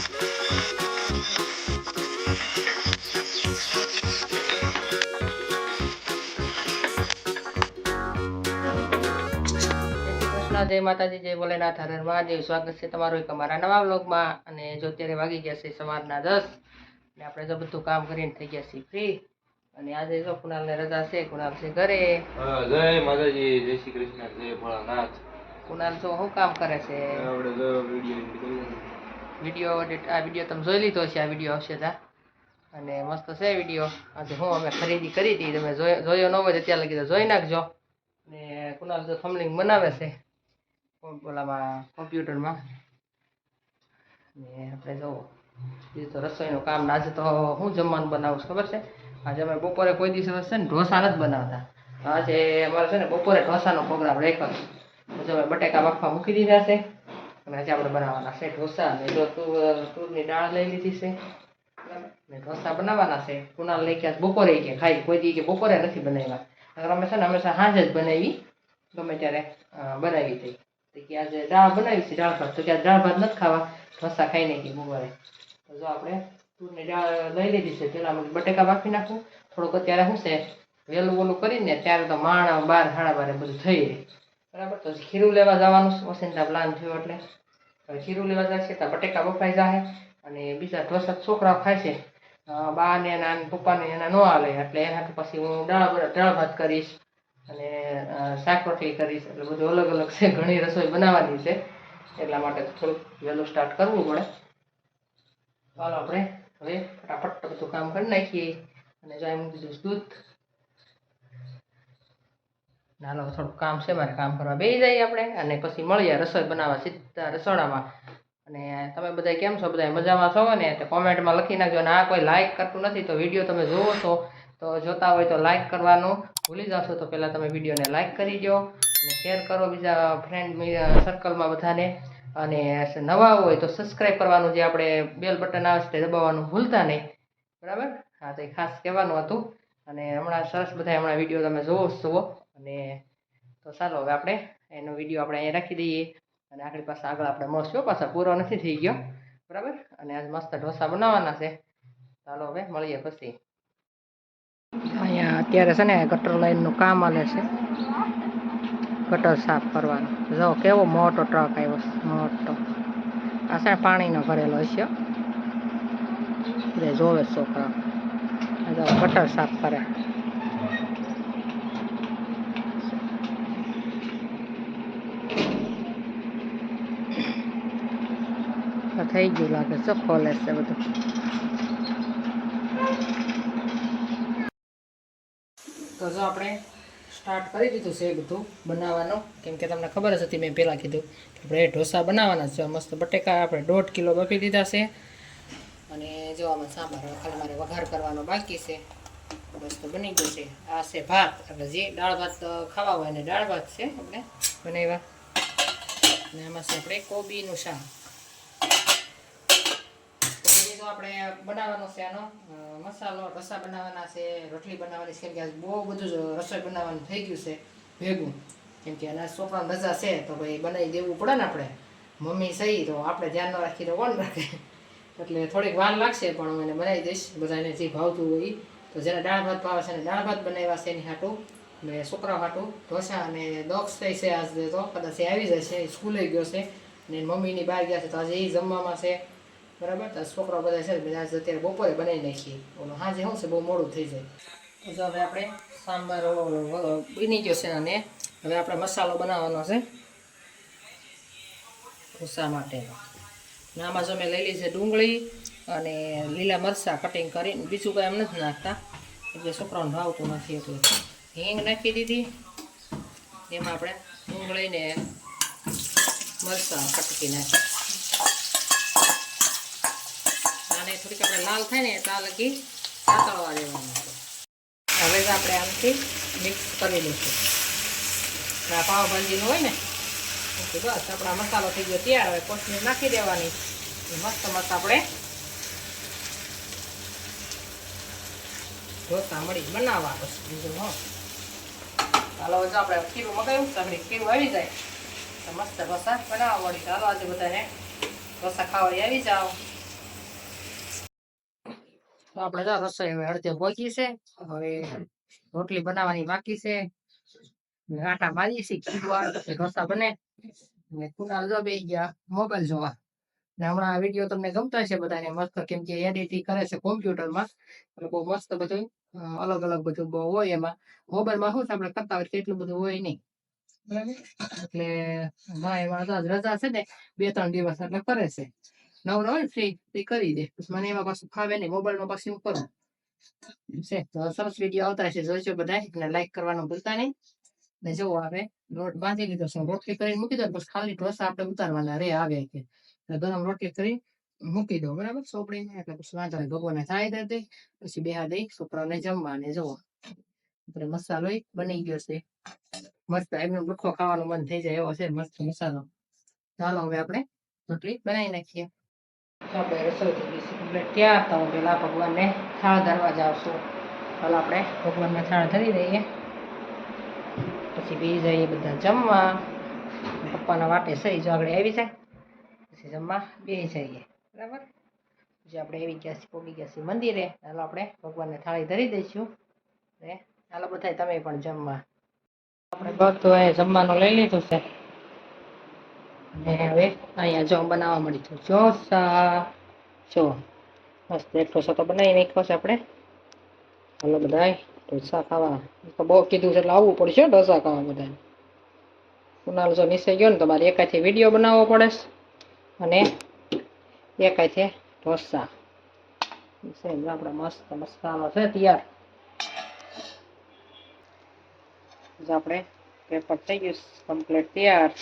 જય માતાજી, જય ભોલેનાથ, હર હર મહાદેવ. સ્વાગત છે તમારું એક અમારા નવા વ્લોગમાં. અને જો અત્યારે વાગી ગયા છે સવારના 10 અને આપણે જો બધું કામ કરીને થઈ ગયા છીએ ફ્રી. અને આજે જો કુણાલને રજા છે, કુણાલ છે ઘરે. જય માતાજી, જય શ્રી કૃષ્ણ, જય ભોળાનાથ. કુણાલ જો શું કામ કરે છે? આપણે જો વિડીયો આ વિડીયો તમે જોઈ લીધો છે. આ વિડીયો આવશે તા અને મસ્ત છે વિડીયો. આજે હું અમે ખરીદી કરી હતી, તમે જોયો ન હોય તો ત્યાં લગી તો જોઈ નાખજો. ને કુણાલ જો થંબનેલ બનાવે છે ઓલામાં કોમ્પ્યુટરમાં. ને આપણે જો બીજું તો રસોઈનું કામ. આજે તો હું જમવાનું બનાવું છું ખબર છે? આજે અમે બપોરે કોઈ દિવસ છે ને ઢોસા નથી બનાવતા. આજે અમારે છે ને બપોરે ઢોસાનો પ્રોગ્રામ રાખ્યો છે. પછી અમે બટેકા બાફવા મૂકી દીધા છે અને આજે આપણે બનાવવાના છે ઢોસા. અને જો તુરની દાળ લઈ લીધી છે ને ઢોસા બનાવવાના છે. કુણાલ લઈ ગયા બપોરે કે ખાઈ, કોઈ દી કે બપોરે નથી બનાવ્યા. અગર અમે છે ને હંમેશા સાંજે જ બનાવી, ગમે ત્યારે બનાવી હતી. તો કે આજે દાળ બનાવી છે, દાળ ભાત. તો કે દાળ ભાત નથી ખાવા, ઢોસા ખાઈ નહીં કે બપોરે. તો જો આપણે તુરની દાળ લઈ લીધી છે. પેલા બટેકા બાફી નાખું થોડુંક. અત્યારે શું છે વહેલું વહેલું કરીને ત્યારે તો માણ 12 સાડા 12 બધું થઈ જાય બરાબર. તો ખીરું લેવા જવાનું ઓસિંતા પ્લાન થયો એટલે હવે ખીરું લેવા જશે તો બટેકા બફાઈ જાય. અને બીજા ઢોસા છોકરાઓ ખાય છે, બા ને એના પપ્પાને એના ન હાલે, એટલે એના પછી હું દાળ ભાત કરીશ અને શાક રોટલી કરીશ. એટલે બધું અલગ અલગ છે, ઘણી રસોઈ બનાવવાની છે. એટલા માટે થોડુંક વહેલું સ્ટાર્ટ કરવું પડે. ચાલો આપણે હવે ફટાફટ બધું કામ કરી નાખીએ. અને જો એમ બીજું દૂધ નાલો થોડુંક કામ છે મારે, કામ કરવા બેસી જઈએ આપણે. અને પછી મળીએ રસોઈ બનાવવા સીધા રસોડામાં. અને તમે બધા કેમ છો? બધા મજામાં છો ને? તો કોમેન્ટમાં લખી નાખજો. અને આ કોઈ લાઇક કરતું નથી તો વિડીયો તમે જોવો છો તો જોતા હોય તો લાઇક કરવાનું ભૂલી જશો. તો પહેલાં તમે વિડીયોને લાઇક કરી દો અને શેર કરો બીજા ફ્રેન્ડ સર્કલમાં બધાને. અને નવા હોય તો સબસ્ક્રાઈબ કરવાનું, જે આપણે બેલ બટન આવે છે તે દબાવવાનું ભૂલતા નહીં બરાબર. હા, તો એ ખાસ કહેવાનું હતું. અને હમણાં સરસ બધા હમણાં વિડીયો તમે જોવો છો. અને તો ચાલો હવે આપણે એનો વિડીયો આપણે અહીંયા રાખી દઈએ. અને આગળ આપણે મળશું. પાછા પૂરો નથી થઈ ગયો બરાબર. અને આજ મસ્ત ઢોસા બનાવવાના છે. ચાલો હવે મળીએ પછી. અહીંયા અત્યારે છે ને ગટર લાઈનનું કામ હાલે છે, ગટર સાફ કરવાનું. જો કેવો મોટો ટ્રક આવ્યો છે, મોટો. આ છે પાણીનો ભરેલો હશે. બધા જોવે છોકરા. ગટર સાફ કરે. થઈ ગયું લાગે છે, ખોલે છે બધું. તો જો આપણે સ્ટાર્ટ કરી દીધું છે બધું બનાવવાનું. કેમ કે તમને ખબર જ હતી, મેં પહેલાં કીધું કે આપણે ઢોસા બનાવવાના છે. મસ્ત બટેકા આપણે 1.5 કિલો બાફી દીધા છે. અને જો આમાં સાંભાર ખાલી મારે વઘાર કરવાનો બાકી છે. મસ્ત બની ગયું છે. આ છે ભાત, એટલે જે દાળ ભાત ખાવા હોય ને દાળ ભાત છે આપણે બનાવ્યા. અને આમાં છે આપણે કોબીનું શાક. આપણે બનાવવાનો છે આનો મસાલો, ઢોસા બનાવવાના છે, રોટલી બનાવવાની છે. કે બહુ બધું જ રસોઈ બનાવવાનું થઈ ગયું છે ભેગું. કેમ કે આના છોકરાની રજા છે તો ભાઈ બનાવી દેવું પડે ને. આપણે મમ્મી સહી તો આપણે ધ્યાન ન રાખીએ તો કોણ રાખે? એટલે થોડીક વાર લાગશે પણ હું એને બનાવી દઈશ. બધાને જે ભાવતું હોય એ. તો જેને દાળ ભાત ભાવે છે ને દાળ ભાત બનાવ્યા છે એની હાટું. ને છોકરાઓ હાટું ઢોસા. અને દક્ષ થઈ છે આજ તો કદાચ એ આવી જશે, સ્કૂલે ગયો છે. ને મમ્મીની બહાર ગયા છે તો આજે એ જમવામાં છે બરાબર. તો છોકરાઓ બધા છે બધા અત્યારે બપોરે બનાવી નાખીએ. ઓલો સાંજે શું છે બહુ મોડું થઈ જાય. તો જો હવે આપણે સાંભાર બની ગયો છે. અને હવે આપણે મસાલો બનાવવાનો છે ઢોસા માટે. આમાં જો મેં લઈ લીધી છે ડુંગળી અને લીલા મરચાં કટિંગ કરીને. બીજું કંઈ એમ નથી નાખતા, એટલે છોકરાઓને ભાવતું નથી. એટલે હિંગ નાખી દીધી. એમાં આપણે ડુંગળીને મરચાં કટકી નાખી. અને થોડીક આપણે લાલ થાય ને ત્યાં લગી સાતળવા દેવાનું છે. હવે જ આપણે આમથી મિક્સ કરી લઈશું. આ પાવભાજીનું હોય ને બસ આપણા મસાલો થઈ ગયો તૈયાર. હવે કોથમીર નાખી દેવાની. મસ્ત મસ્ત આપણે ઢોસા મળી બનાવવા. બસ બીજું હો. ચાલો જો આપણે ખીરું મગાવ્યું સગડી ખીરું આવી જાય તો મસ્ત ઢોસા બનાવવા મળી. ચાલો આજે બધાને ઢોસા ખાવા આવી જાઓ. આપણે તો રસોઈ હવે અડધે પહોંચી છે. હવે રોટલી બનાવવાની બાકી છે. આટા મારીએ છીએ ખીચવા પછી ઢોસા બને. ને કુનાલ જો બેસી ગયા મોબાઈલ જોવા. ને હમણાં આ વિડીયો તમને ગમતા હશે બધાને મસ્ત, કેમ કે એડિટિંગ કરે છે કોમ્પ્યુટરમાં. એટલે બહુ મસ્ત બધું અલગ અલગ બધું બહુ હોય એમાં. મોબાઈલમાં શું છે આપણે કરતા હોય એટલું બધું હોય નહીં. બરાબર, એટલે એમાં તો આજ રજા છે ને 2-3 દિવસ એટલે કરે છે. નવ હોય ફ્રી તે કરી દે. પછી મને એમાં પાછું ફાવે નહીં, મોબાઈલમાં પાછું હું કરું છે. તો સરસ વિડીયો આવતા હશે, જોઈજો બધા. અને લાઈક કરવાનું ભૂલતા નહીં. ને જો આવે લોટ બાંધી લીધો છે, રોટલી કરીને મૂકી દો. પછી ખાલી ઢોસા આપણે ઉતારવાના રે આવે કે ગરમ રોટલી કરી મૂકી દો, બરાબર સોપડીને. એટલે પછી વાંધો નહીં, ભગવાનને થાય દે પછી બેહા દઈ છોકરાઓને જમવાને. જુઓ આપણે મસાલો બની ગયો છે મસ્ત, એમને ભૂખો ખાવાનું મન થઈ જાય એવો છે મસ્ત મસાલો. ચાલો હવે આપણે રોટલી બનાવી નાખીએ. આપણે રસોઈ થઈ ગઈ છે કમ્પ્લીટ તૈયાર. તો હું પેલા ભગવાનને થાળ ધરવા જાઉં છું. ચાલો આપણે ભગવાનને થાળ ધરી દઈએ, પછી બી જઈએ બધા જમવા. પપ્પાના વાટે સહી જો આગળ આવી જાય પછી જમવા બે જઈએ, બરાબર. પછી આપણે આવી ગયા છીએ, પોગી ગયા છીએ મંદિરે. ચાલો આપણે ભગવાનને થાળી ધરી દઈશું. ને ચાલો બધા તમે પણ જમવા. આપણે બધું અહીંયા જમવાનું લઈ લીધું છે. અને હવે અહીંયા જો બનાવવા મળી છું ઢોસા. જો મસ્ત એક ઢોસા તો બનાવી નાખ્યો છે આપણે. હાલો બધા ઢોસા ખાવા. તો બહુ કીધું છે એટલે આવવું પડશે ઢોસા ખાવા બધા. કુનાલ જો નીચે ગયો ને તો મારે એકાથી વિડીયો બનાવવો પડે અને એકાથી ઢોસા. આપણે મસ્ત મસાલો છે તૈયાર. આપણે પેપર થઈ ગયું કમ્પ્લીટ તૈયાર.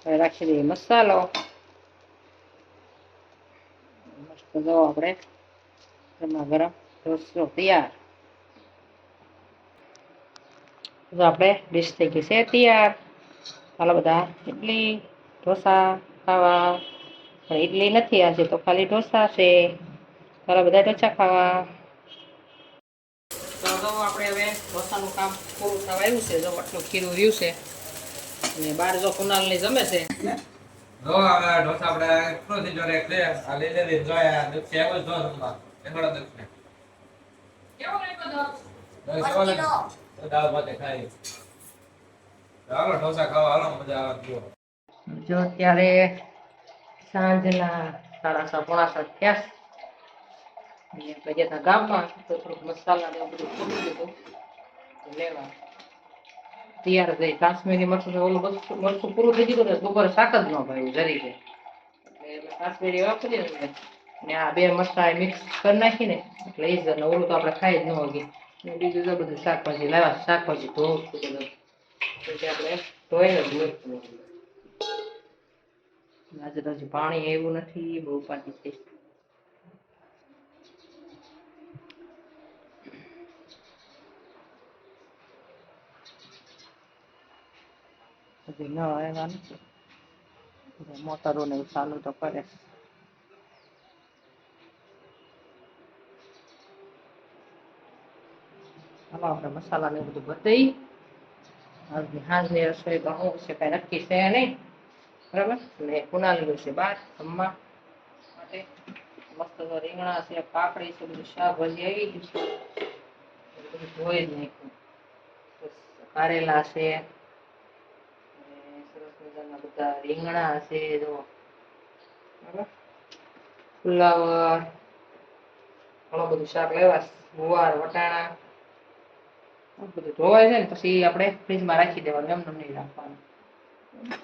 હવે રાખી દઈએ મસાલો. મસ્ત જો આપણે ગરમા ગરમ ઢોસો તૈયાર. જો આપણે ડીશ થઈ ગઈ છે તૈયાર. ચાલો બધા ઇડલી ઢોસા ખાવા. પણ ઇડલી નથી આજે, તો ખાલી ઢોસા છે. ચાલો બધા ઢોસા ખાવા. તો આપણે હવે ઢોસાનું કામ પૂરું થવા આવ્યું છે. જો આટલું ખીરું રહ્યું છે. અને બાર જો કુનાલની જમે છે. જો હવે ઢોસા આપણે પૂરો થઈ ગયો રે એટલે આ લઈ લેવી જોયા દુખ છે એવો જો રમવા એંગળો દુખ છે. કેવો લાગ્યો તો દાળ ભાત ખાઈ. ચાલો ઢોસા ખાવા હાલો, મજા આવે જો. જો અત્યારે સાંજના 6:30 થયા. આપણે ગયા ગામમાં તો થોડુંક મસાલા ને બધું પૂરું લીધું લેવા તૈયાર થઈ. કાશ્મીરી મરચું ઓલું મરચું પૂરું થઈ ગયું. બપોરે શાક જ ન ભાવ્યું જરી કે, એટલે કાશ્મીરી વાપરીએ ને આ બે મસાલા મિક્સ કરી નાખીને એટલે એ જ. ઓલું તો આપણે ખાઈ જ ન હોગી. બીજું તો બધું શાકભાજી લાવ્યા, શાકભાજી ધોવું બધું પછી આપણે ધોઈને જ મૂકવું. આજે તો હજી પાણી આવ્યું નથી, બહુ પાણી છે. હજી ન આવ્યા નથી. મોટરો ને ચાલુ તો કરે. હાલો આપણે મસાલા ને બધું બતાવી. હાજની રસોઈ તો શું છે કઈ નક્કી છે નહીં, બરાબર. ને કુનાલ ગયું છે બહાર જમવા માટે. મસ્ત તો રીંગણા છે, કાકડી છે, બધું શાકભાજી આવી ગયું છે. બધું ધોઈ જ નાખ્યું. કારેલા છે, સરસ મજાના બધા રીંગણા છે જો, બરાબર. ફુલાવર ઘણું બધું શાક લેવા. ગુવાર વટાણા બધું ધોવાય છે ને પછી આપણે ફ્રીજમાં રાખી દેવાનું, એમને નહીં રાખવાનું.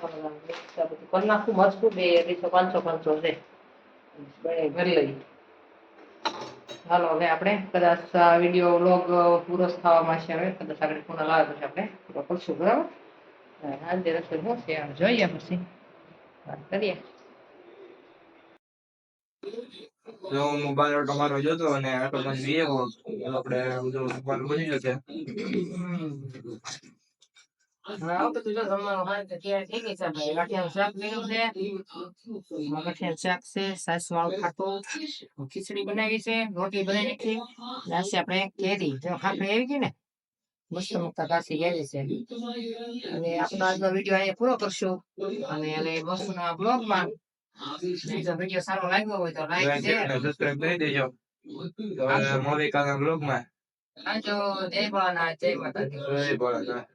બધું કરી નાખું મરચું 200-500 છે ભરી લઈ. હાલો હવે આપણે કદાચ આ વિડીયો વ્લોગ પૂરો થવામાં છે. હવે કદાચ આગળ કુનાલ આવે પછી આપણે પૂરો કરશું, બરાબર. આજે રસોઈ શું છે જોઈએ પછી વાત કરીએ. જો હું મોબાઈલ તમારો જોતો અને આટલો મને જોઈએ આપણે બધું મોબાઈલ બની જશે. ખીચડી બનાવી છે, રોટલી બનાવી નાખી. આપણે કેરી જો ખાખરી આવી ગઈ ને મસ્ત મસ્ત કાશી આવી છે. અને આપણો આજનો વિડીયો અહીંયા પૂરો કરશું. અને મસ્ત બ્લોગમાં વિડીયો સારો લાગ્યો હોય તો લાઈક, શેર સબસ્ક્રાઇબ કરી દેજો. તો હવે મળીએ કાલના બ્લોગમાં. જય ભોળાનાથ, જય માતાજી. જય ભોળાનાથ.